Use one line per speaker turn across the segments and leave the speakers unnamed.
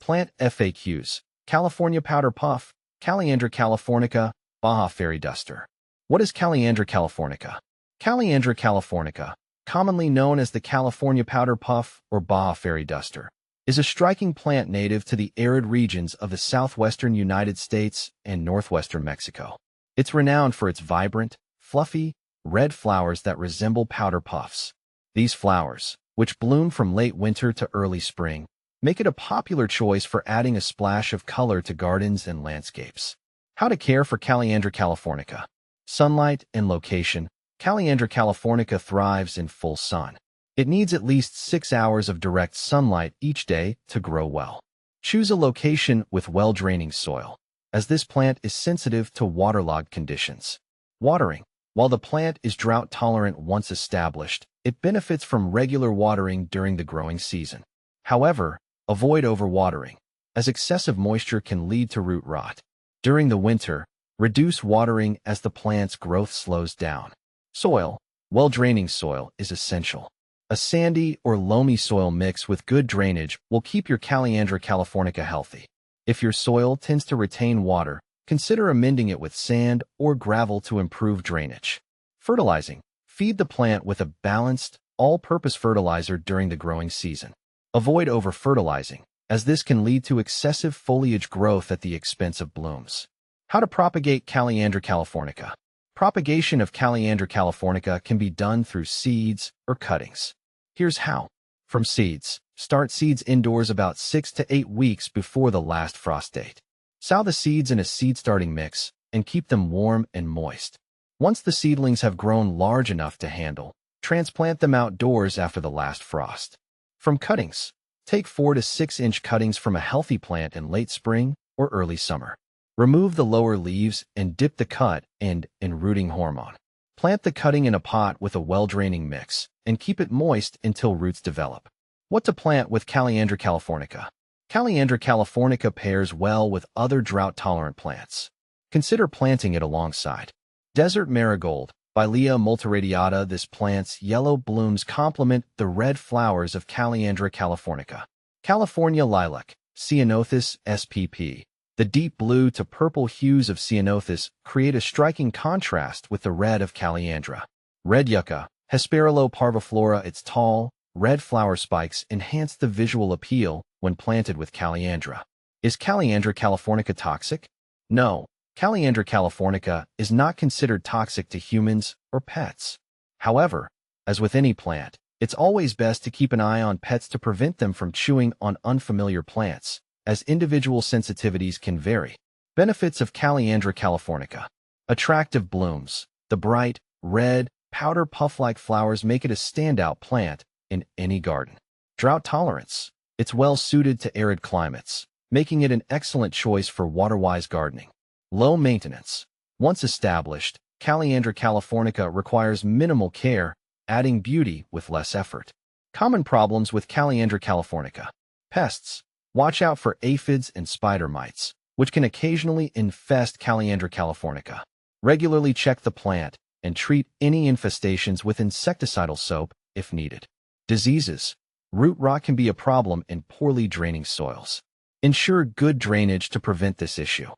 Plant FAQs. California Powder Puff, Calliandra californica, Baja Fairy Duster. What is Calliandra californica? Calliandra californica, commonly known as the California Powder Puff or Baja Fairy Duster, is a striking plant native to the arid regions of the southwestern United States and northwestern Mexico. It's renowned for its vibrant, fluffy, red flowers that resemble powder puffs. These flowers, which bloom from late winter to early spring, make it a popular choice for adding a splash of color to gardens and landscapes. How to care for Calliandra californica. Sunlight and location. Calliandra californica thrives in full sun. It needs at least 6 hours of direct sunlight each day to grow well. Choose a location with well-draining soil, as this plant is sensitive to waterlogged conditions. Watering. While the plant is drought-tolerant once established, it benefits from regular watering during the growing season. However, avoid overwatering, as excessive moisture can lead to root rot. During the winter, reduce watering as the plant's growth slows down. Soil. Well-draining soil is essential. A sandy or loamy soil mix with good drainage will keep your Calliandra californica healthy. If your soil tends to retain water, consider amending it with sand or gravel to improve drainage. Fertilizing. Feed the plant with a balanced, all-purpose fertilizer during the growing season. Avoid over-fertilizing, as this can lead to excessive foliage growth at the expense of blooms. How to propagate Calliandra californica. Propagation of Calliandra californica can be done through seeds or cuttings. Here's how. From seeds. Start seeds indoors about 6 to 8 weeks before the last frost date. Sow the seeds in a seed-starting mix and keep them warm and moist. Once the seedlings have grown large enough to handle, transplant them outdoors after the last frost. From cuttings. Take 4 to 6 inch cuttings from a healthy plant in late spring or early summer. Remove the lower leaves and dip the cut end in rooting hormone. Plant the cutting in a pot with a well-draining mix and keep it moist until roots develop. What to plant with Calliandra californica. Calliandra californica pairs well with other drought-tolerant plants. Consider planting it alongside Desert Marigold, Bilea multiradiata. This plant's yellow blooms complement the red flowers of Calliandra californica. California Lilac, Ceanothus spp. The deep blue to purple hues of Ceanothus create a striking contrast with the red of Calliandra. Red Yucca, Hesperilo parviflora. Its tall, red flower spikes enhance the visual appeal when planted with Calliandra. Is Calliandra californica toxic? No, Calliandra californica is not considered toxic to humans or pets. However, as with any plant, it's always best to keep an eye on pets to prevent them from chewing on unfamiliar plants, as individual sensitivities can vary. Benefits of Calliandra californica. Attractive blooms. The bright, red, powder puff-like flowers make it a standout plant in any garden. Drought tolerance. It's well-suited to arid climates, making it an excellent choice for water-wise gardening. Low maintenance. Once established, Calliandra californica requires minimal care, adding beauty with less effort. Common problems with Calliandra californica. Pests. Watch out for aphids and spider mites, which can occasionally infest Calliandra californica. Regularly check the plant and treat any infestations with insecticidal soap if needed. Diseases. Root rot can be a problem in poorly draining soils. Ensure good drainage to prevent this issue.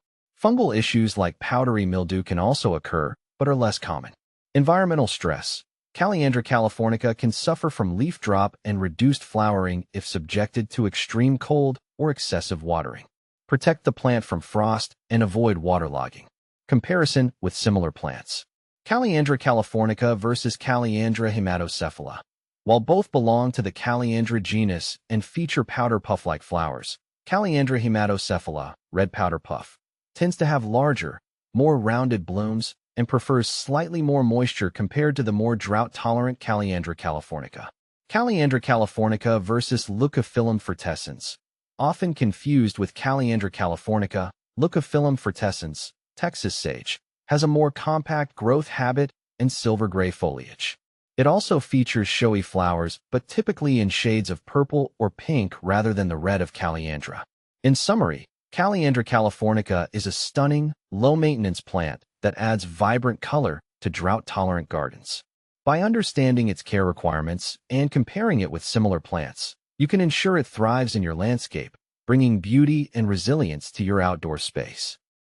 Fungal issues like powdery mildew can also occur, but are less common. Environmental stress. Calliandra californica can suffer from leaf drop and reduced flowering if subjected to extreme cold or excessive watering. Protect the plant from frost and avoid waterlogging. Comparison with similar plants. Calliandra californica versus Calliandra hematocephala. While both belong to the Calliandra genus and feature powder puff-like flowers, Calliandra hematocephala, red powder puff, tends to have larger, more rounded blooms and prefers slightly more moisture compared to the more drought-tolerant Calliandra californica. Calliandra californica versus Leucophyllum frutescens. Often confused with Calliandra californica, Leucophyllum frutescens, Texas sage, has a more compact growth habit and silver-gray foliage. It also features showy flowers, but typically in shades of purple or pink rather than the red of Calliandra. In summary, Calliandra californica is a stunning, low-maintenance plant that adds vibrant color to drought-tolerant gardens. By understanding its care requirements and comparing it with similar plants, you can ensure it thrives in your landscape, bringing beauty and resilience to your outdoor space.